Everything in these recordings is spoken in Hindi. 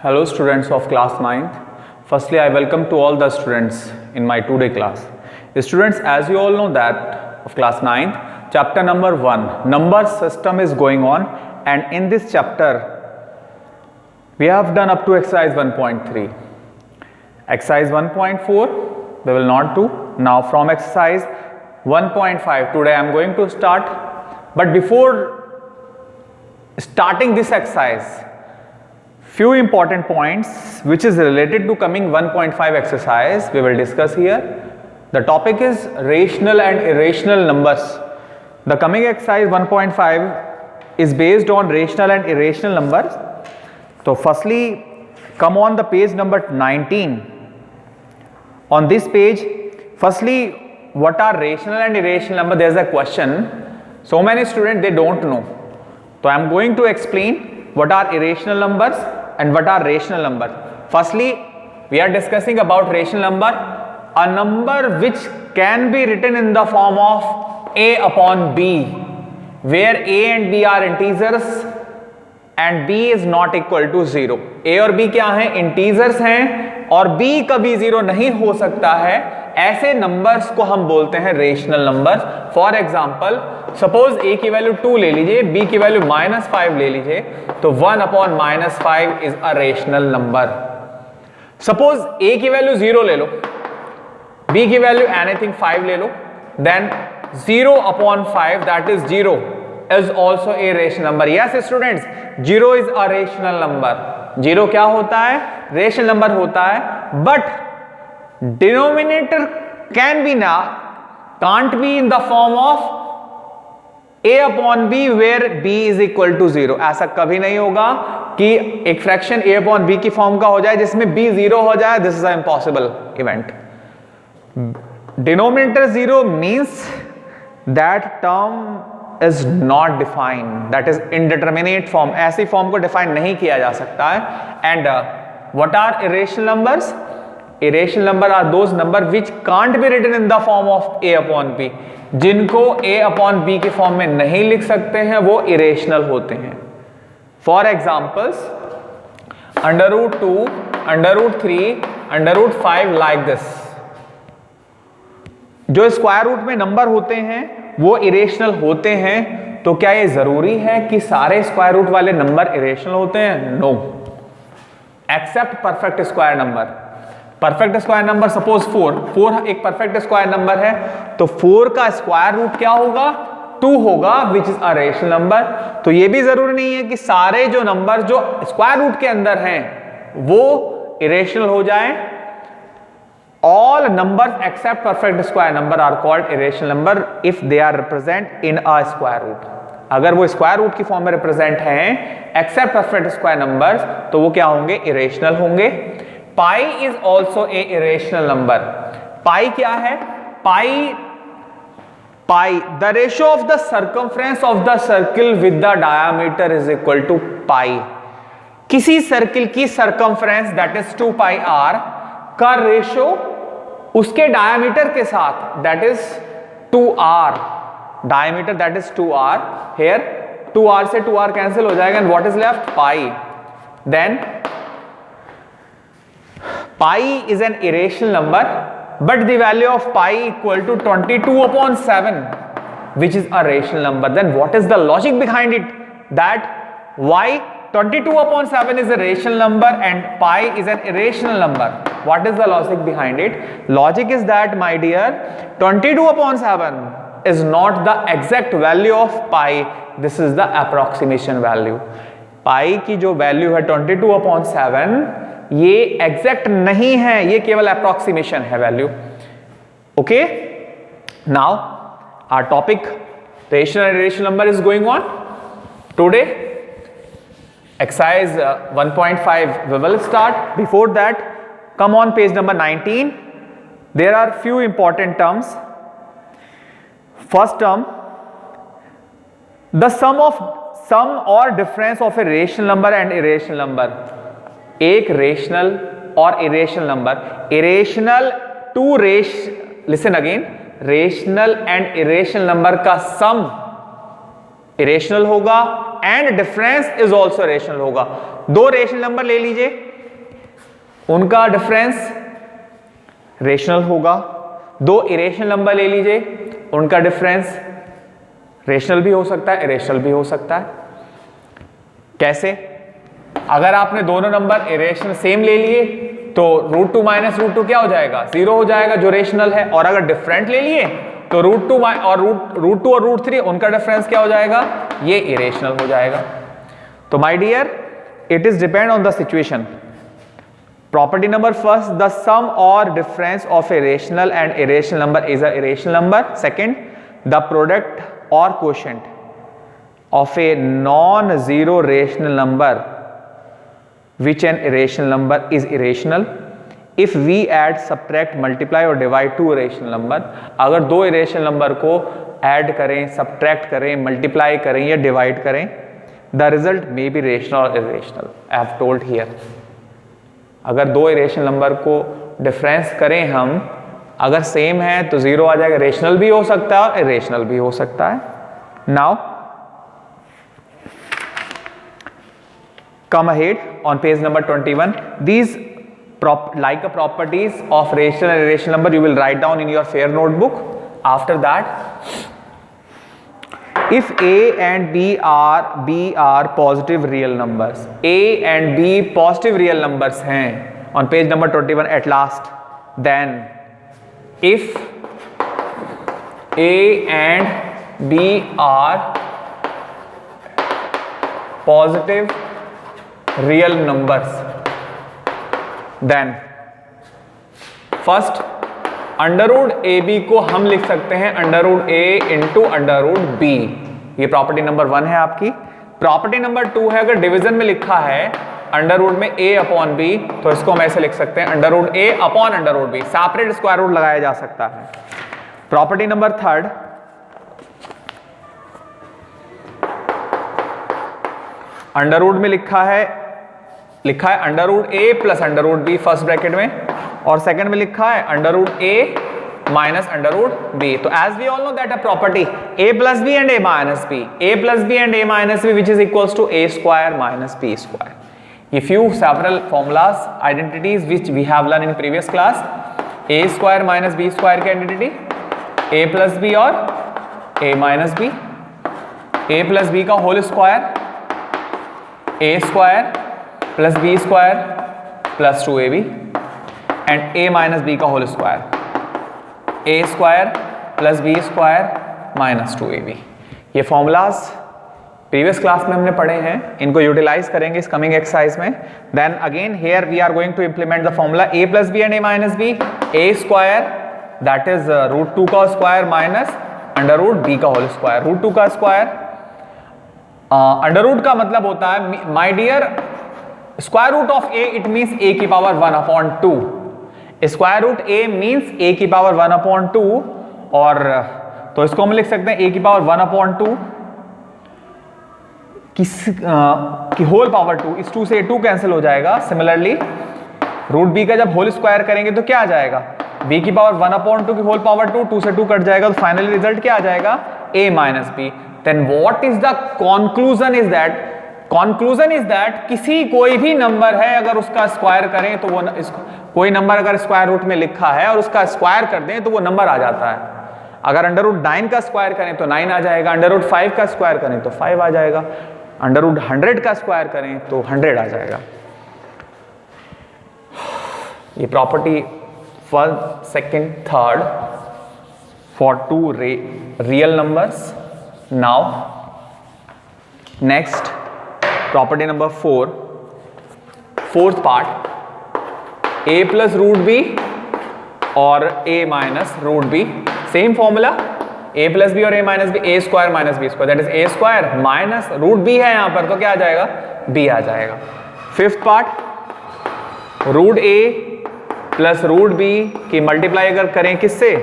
Hello students of class 9th. Firstly, I welcome to all the students in my today class. Students, as you all know that of class 9th, chapter number 1, number system is going on, and in this chapter, we have done up to exercise 1.3. Exercise 1.4, we will not do. Now from exercise 1.5, today I am going to start. But before starting this exercise, few important points which is related to coming 1.5 exercise we will discuss here. The topic is rational and irrational numbers. The coming exercise 1.5 is based on rational and irrational numbers. So firstly, come on the page number 19. On this page, firstly, what are rational and irrational numbers? There is a question. So many students, they don't know. So I am going to explain what are irrational numbers and what are rational numbers. Firstly, we are discussing about rational number, a number which can be written in the form of a upon b, where a and b are integers and b is not equal to 0. a और b क्या हैं? इंटीजर्स हैं और b कभी 0 नहीं हो सकता है. ऐसे नंबर्स को हम बोलते हैं rational numbers. For example, suppose a की वैल्यू 2 ले लीजिए, b की वैल्यू -5 ले लीजिए, तो 1 upon -5 is a rational number. Suppose a की वैल्यू 0 ले लो, b की वैल्यू एनीथिंग 5 ले लो, then 0 upon 5 that is 0 is also a rational number. Yes students, 0 is a rational number. 0 क्या होता है? रेशनल नंबर होता है. बट डिनोमिनेटर कैन बी ना can't be in the form of a upon b where b is equal to 0. ऐसा कभी नहीं होगा कि एक फ्रैक्शन a upon b की फॉर्म का हो जाए जिसमें b 0 हो जाए. This is a impossible event. Denominator 0 means that term is not defined, that is indeterminate form. ऐसी फॉर्म को डिफाइन नहीं किया जा सकता है. And what are irrational numbers? Irrational number are those number which can't be written in the form of a upon b. जिनको a upon b के फॉर्म में नहीं लिख सकते हैं वो irrational होते हैं. For examples, √2, √3, √5 like this. जो स्क्वायर रूट में नंबर होते हैं वो इरेशनल होते हैं. तो क्या ये जरूरी है कि सारे स्क्वायर रूट वाले नंबर इरेशनल होते हैं? No, except perfect square number. Perfect square number suppose 4 एक परफेक्ट स्क्वायर नंबर है, तो 4 का स्क्वायर रूट क्या होगा? 2 होगा, which is a rational number. तो ये भी जरूरी नहीं है कि सारे जो नंबर जो स्क्वायर रूट के अंदर हैं वो इरेशनल हो जाए. All numbers except perfect square number are called irrational number if they are represent in a square root. अगर वो स्क्वायर रूट की फॉर्म में रिप्रेजेंट हैं एक्सेप्ट परफेक्ट स्क्वायर नंबर्स, तो वो क्या होंगे? इरेशनल होंगे. Pi is also a irrational number. Pi क्या है? Pi the ratio of the circumference of the circle with the diameter is equal to pi. किसी सर्किल की circumference that is 2 pi r का रेशियो उसके डायमीटर के साथ that is 2r. Diameter that is 2r. Here 2r से 2r कैंसिल हो जाएगा and what is left? Pi. Then pi is an irrational number but the value of pi equal to 22/7 which is a rational number. Then what is the logic behind it? That why 22/7 is a rational number and pi is an irrational number. What is the logic behind it? Logic is that, my dear, 22/7 is not the exact value of pi. This is the approximation value. pi की जो वैल्यू है 22/7 ये एग्जैक्ट नहीं है, ये केवल अप्रोक्सीमेशन है value. Okay, now our topic rational and irrational number is going on today. Exercise 1.5 we will start. Before that, come on page number 19. There are few important terms. First term, the sum or difference of a rational number and irrational number. एक रेशनल और irrational number. Irrational to listen again, rational and irrational number का सम इरेशनल होगा and difference is also rational होगा. दो रेशनल नंबर ले लीजिए, उनका डिफरेंस रेशनल होगा। दो इरेशनल नंबर ले लीजिए, उनका डिफरेंस रेशनल भी हो सकता है, इरेशनल भी हो सकता है। कैसे? अगर आपने दोनों नंबर इरेशनल सेम ले लिए तो √2 माइनस √2 क्या हो जाएगा? 0 हो जाएगा, जो रेशनल है। और अगर डिफरेंट ले लिए तो √2 और √2 और √3 उनका डिफरेंस क्या हो जाएगा? ये इरेशनल हो जाएगा। तो my dear, it is depend on the situation. Property number first, the sum or difference of a rational and irrational number is a irrational number. Second, the product or quotient of a non-zero rational number which an irrational number is irrational if we add, subtract, multiply or divide two irrational number. अगर दो irrational number को add करें, subtract करें, multiply करें या divide करें, the result may be rational or irrational. I have told here. अगर दो इरेशनल नंबर को डिफरेंस करें हम, अगर सेम है तो 0 आ जाएगा, रेशनल भी हो सकता है और इरेशनल भी हो सकता है। Now come ahead on page number 21, these like a properties of rational and irrational number you will write down in your fair notebook. After that, if A and B are positive real numbers, A and B positive real numbers हैं on page number 21 at last, then if A and B are positive real numbers, then first √AB को हम लिख सकते हैं √A इंटू √B। ये प्रॉपर्टी नंबर 1 है आपकी। प्रॉपर्टी नंबर 2 है, अगर डिवीजन में लिखा है अंडर में A अपॉन B, तो इसको हम ऐसे लिख सकते हैं √A upon √B। Separate square root लगाया जा सकता है। प्रॉपर्टी नंबर 3, अंडर में लिखा है √A plus √B first bracket में, और सेकंड में लिखा है √A माइनस √B। तो as we all know that a property A plus B and A minus B, A plus B and A minus B, which is equals to A square minus B square. A few several formulas, identities which we have learned in previous class. A square minus B square की identity, A प्लस B और A minus B, A plus B का whole square, A square plus B square plus 2AB, and A minus B का whole square, A square plus B square minus 2AB। ये फॉर्मूलाज प्रीवियस क्लास में हमने पढ़े हैं, इनको यूटिलाइज करेंगे इस कमिंग एक्सरसाइज में। Then again here we are going to implement the formula A plus B and A minus B। A square that is √2 का स्क्वायर माइनस √B का होल स्क्वायर। √2 का स्क्वायर, अंडर का मतलब होता है my dear, square root of A it means A की power 1/2। Square root A means A की पावर 1/2, और तो इसको हम लिख सकते हैं A की पावर 1/2 की होल पावर 2। इस 2 से 2 कैंसिल हो जाएगा। सिमिलरली √B का जब होल स्क्वायर करेंगे तो क्या आ जाएगा? B की पावर 1/2 की होल पावर 2, 2 से 2 कट जाएगा, तो फाइनली रिजल्ट क्या आ जाएगा? A minus B। Then what is the conclusion is that? Conclusion is that किसी कोई भी नंबर है अगर उसका स्क्वायर करें तो वो कोई नंबर अगर स्क्वायर रूट में लिखा है और उसका स्क्वायर कर दें तो वो नंबर आ जाता है। अगर √9 का स्क्वायर करें तो 9 आ जाएगा, √5 का स्क्वायर करें तो 5 आ जाएगा, √100 का स्क्वायर करें तो 100 आ जाएगा। ये property first, second, third for 2 real numbers. Now next property number 4, fourth part, A plus √B और A minus √B। Same formula, A plus B और A minus B, A square minus B square, that is A square minus √B है यहाँ पर, तो क्या आ जाएगा? B आ जाएगा। Fifth part, √A plus √B की मल्टीप्लाई अगर करें किससे?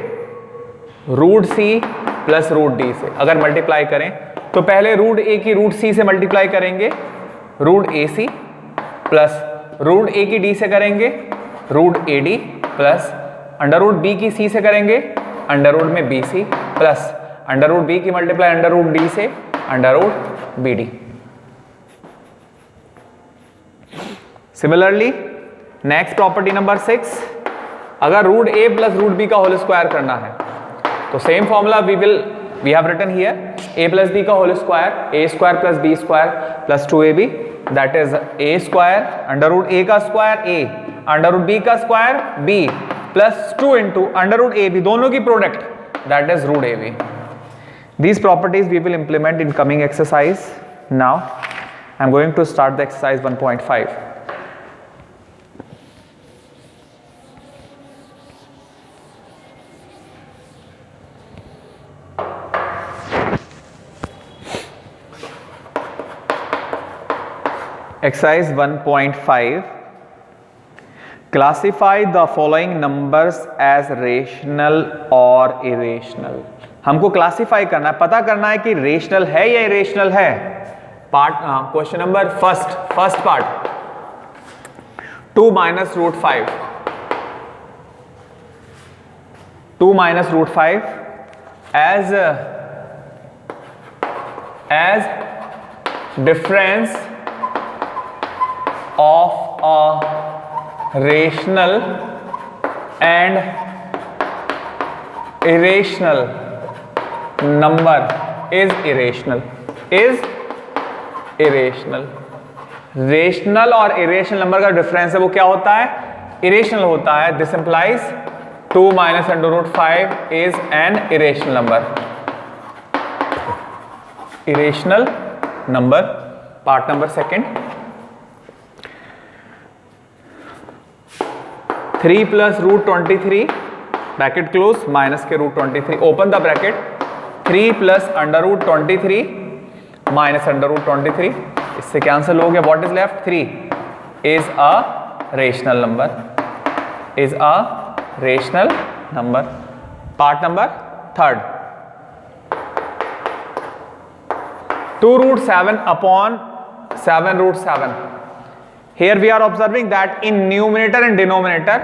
√C प्लस √D से। अगर मल्टीप्लाई करें तो पहले √A की √C से मल्टीप्लाई करेंगे, √AC प्लस √A की D से करेंगे √AD प्लस √B की C से करेंगे अंडर में BC प्लस √B की मल्टीप्लाई √D से √BD। Similarly next property number 6, अगर root A plus root B का होल स्क्वायर करना है तो same formula we have written here, A plus B का whole square, A square plus B square plus 2ab, that is A square under root ए का square A under root B का square B plus 2 into under root A B, दोनों की product, that is root A B. These properties we will implement in coming exercise. Now I am going to start the exercise 1.5. Exercise 1.5. Classify the following numbers as rational or irrational. हमको क्लासिफाई करना है, पता करना है कि रेशनल है या इरेशनल है. Part question number first part, 2 minus root 5, 2 minus root 5 as difference of a rational and irrational number is irrational. Rational और इरेशनल नंबर का डिफरेंस है वो क्या होता है, इरेशनल होता है. This implies 2 minus under root 5 is an irrational number. Irrational number, part number second. 3 plus root 23 bracket close minus के root 23 open the bracket, 3 plus under root 23 minus under root 23, इससे कैंसिल हो गया. What is left, 3 is a rational number, is a rational number. Part number third, 2 root 7 upon 7 root 7. Here we are observing that in numerator and denominator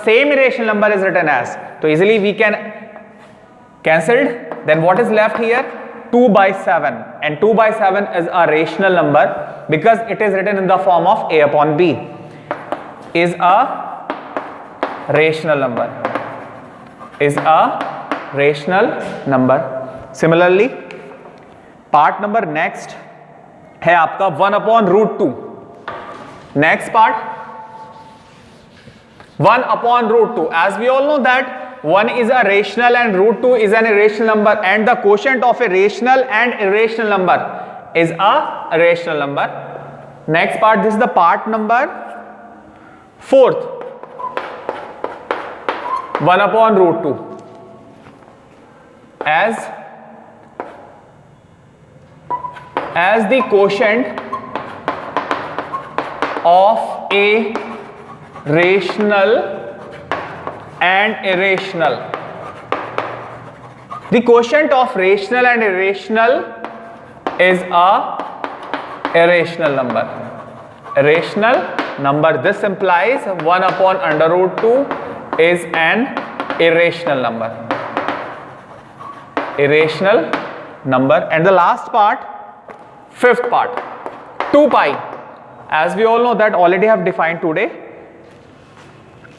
same irrational number is written as, so easily we can cancelled. Then what is left here, 2 by 7, and 2 by 7 is a rational number because it is written in the form of a upon b, is a rational number, is a rational number. Similarly part number next है आपका 1 upon root 2. Next part 1 upon root 2. As we all know that 1 is a rational and root 2 is an irrational number, and the quotient of a rational and irrational number is a rational number. Next part, this is the part number 4th, 1 upon root 2 as the quotient of a rational and irrational. The quotient of rational and irrational is a irrational number. Irrational number. This implies 1 upon under root 2 is an irrational number. Irrational number. And the last part, 5th part, 2 pi. As we all know that already have defined today,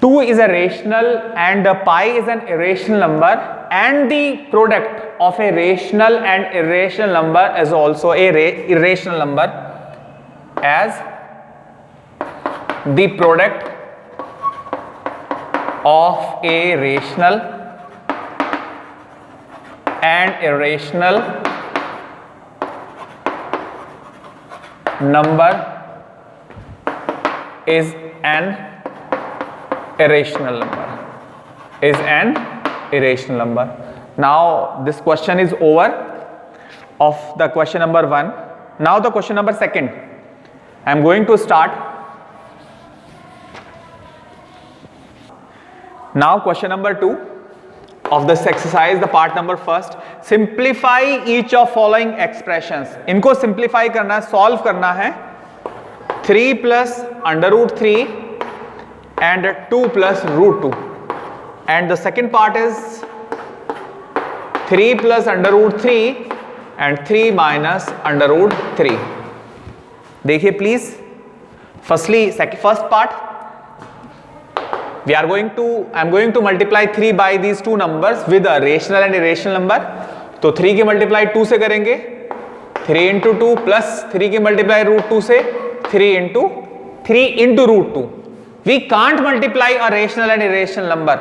2 is a rational and pi is an irrational number, and the product of a rational and irrational number is also a irrational number, as the product of a rational and irrational number is an irrational number, is an irrational number. Now this question is over of the question number 1. Now the question number 2nd. I am going to start. Now question number 2 of this exercise, the part number 1st. Simplify each of following expressions. इनको simplify करना है, solve करना है. 3 plus under root 3 and 2 plus root 2, and the second part is 3 plus under root 3 and 3 minus under root 3. देखिए please, first part, I am going to multiply 3 by these two numbers with a rational and irrational number. तो 3 की मल्टीप्लाई 2 से करेंगे, 3 into 2 प्लस 3 की मल्टीप्लाई रूट 2 से 3 into root 2. We can't multiply a rational and irrational number.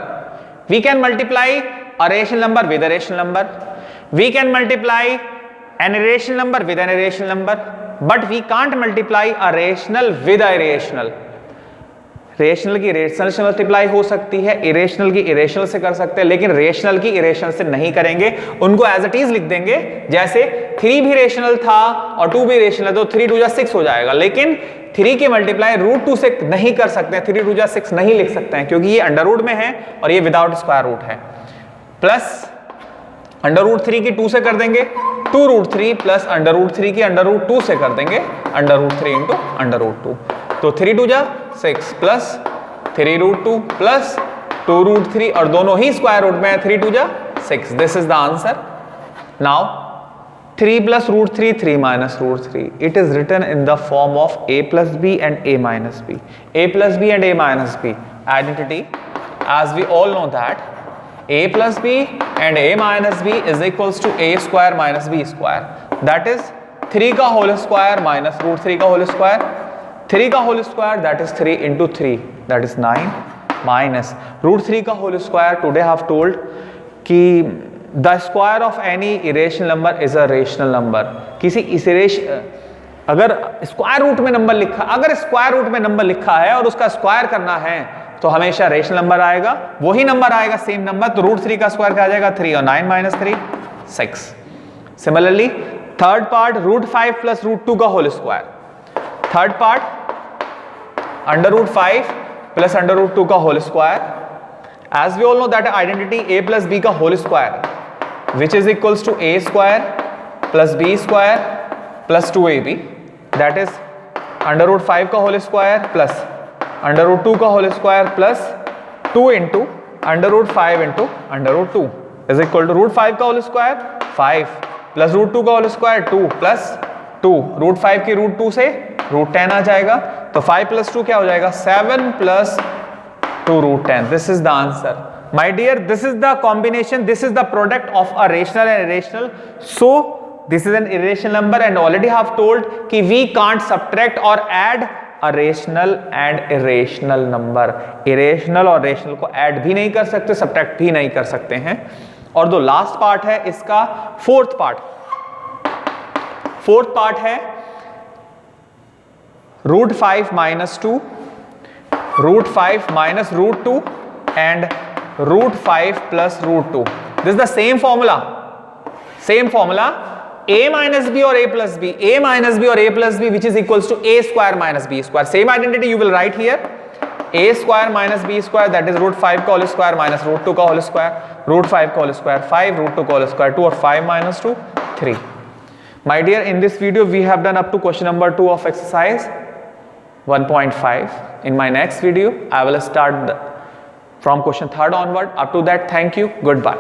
We can multiply a rational number with a rational number. We can multiply an irrational number with an irrational number, but we can't multiply a rational with a irrational. Rational की रेशनल से मल्टीप्लाई हो सकती है, इरेशनल की इरेशनल से कर सकते हैं, लेकिन रेशनल की इरेशनल से नहीं करेंगे, उनको एज इट इज लिख देंगे। जैसे 3 भी रेशनल था और 2 भी रेशनल है तो 3 2 जा 6 हो जाएगा, लेकिन 3 की मल्टीप्लाई रूट 2 से नहीं कर सकते हैं, 3 2 जा 6 नहीं लिख सकते हैं क्योंकि ये अंडर रूट में है और ये विदाउट स्क्वायर रूट है। प्लस अंडर रूट 3 की 2 से कर देंगे 2 रूट 3 प्लस अंडर रूट 3 की अंडर रूट 2 से कर देंगे under root 3 into under root 2। तो 3 2 जा 6 प्लस 3 रूट 2 प्लस 2 रूट 3 और दोनों ही स्क्वायर रूट में है, 3 2 जा 6। This is the answer. Now 3 plus root 3 3 minus root 3, it is written in the form of a plus b and a minus b. A plus b and a minus b identity, as we all know that a plus b and a minus b is equals to a square minus b square, that is 3 का whole square minus root 3 का whole square, 3 का whole square that is 3 into 3 that is 9 minus root 3 का whole square. Today I have told कि the square of any irrational number is a rational number. किसी अगर स्क्वायर रूट में नंबर लिखा है और उसका स्क्वायर करना है तो हमेशा रेशनल नंबर आएगा, वही नंबर आएगा सेम नंबर। तो रूट 3 का स्क्वायर क्या आ जाएगा 3 और 9 minus 3 6। Similarly third part root 5 plus root 2 का whole square, third part under root 5 plus under root 2 का whole square. As we all know that identity a plus b का whole square which is equals to a square plus b square plus 2ab, that is under root 5 का whole square plus under root 2 का whole square plus 2 into under root 5 into under root 2 is equal to root 5 का होल स्क्वायर 5 प्लस रूट 2 का होल स्क्वायर 2 प्लस 2, रूट 5 की रूट 2 से रूट 10 आ जाएगा, तो 5 प्लस 2 क्या हो जाएगा 7 प्लस 2 रूट 10। This is the answer my dear, this is the combination, this is the product of a rational and irrational. So this is an irrational number and already have told कि वी कांट सब्ट्रैक्ट और add a rational and irrational number. Irrational और रेशनल को ऐड भी नहीं कर सकते, सब्ट्रैक्ट भी नहीं कर सकते हैं। और जो लास्ट पार्ट है इसका फोर्थ पार्ट है root 5 minus 2, root 5 minus root 2 and root 5 plus root 2। This the same formula a minus b or a plus b, a minus b or a plus b which is equals to a square minus b square. Same identity you will write here, a square minus b square that is root 5 का whole square minus root 2 का whole square, root 5 का whole square 5, root 2 का whole square 2 और 5 minus 2 3. My dear, in this video we have done up to question number 2 of exercise 1.5. In my next video I will start from question 3rd onward. Up to that, thank you, goodbye.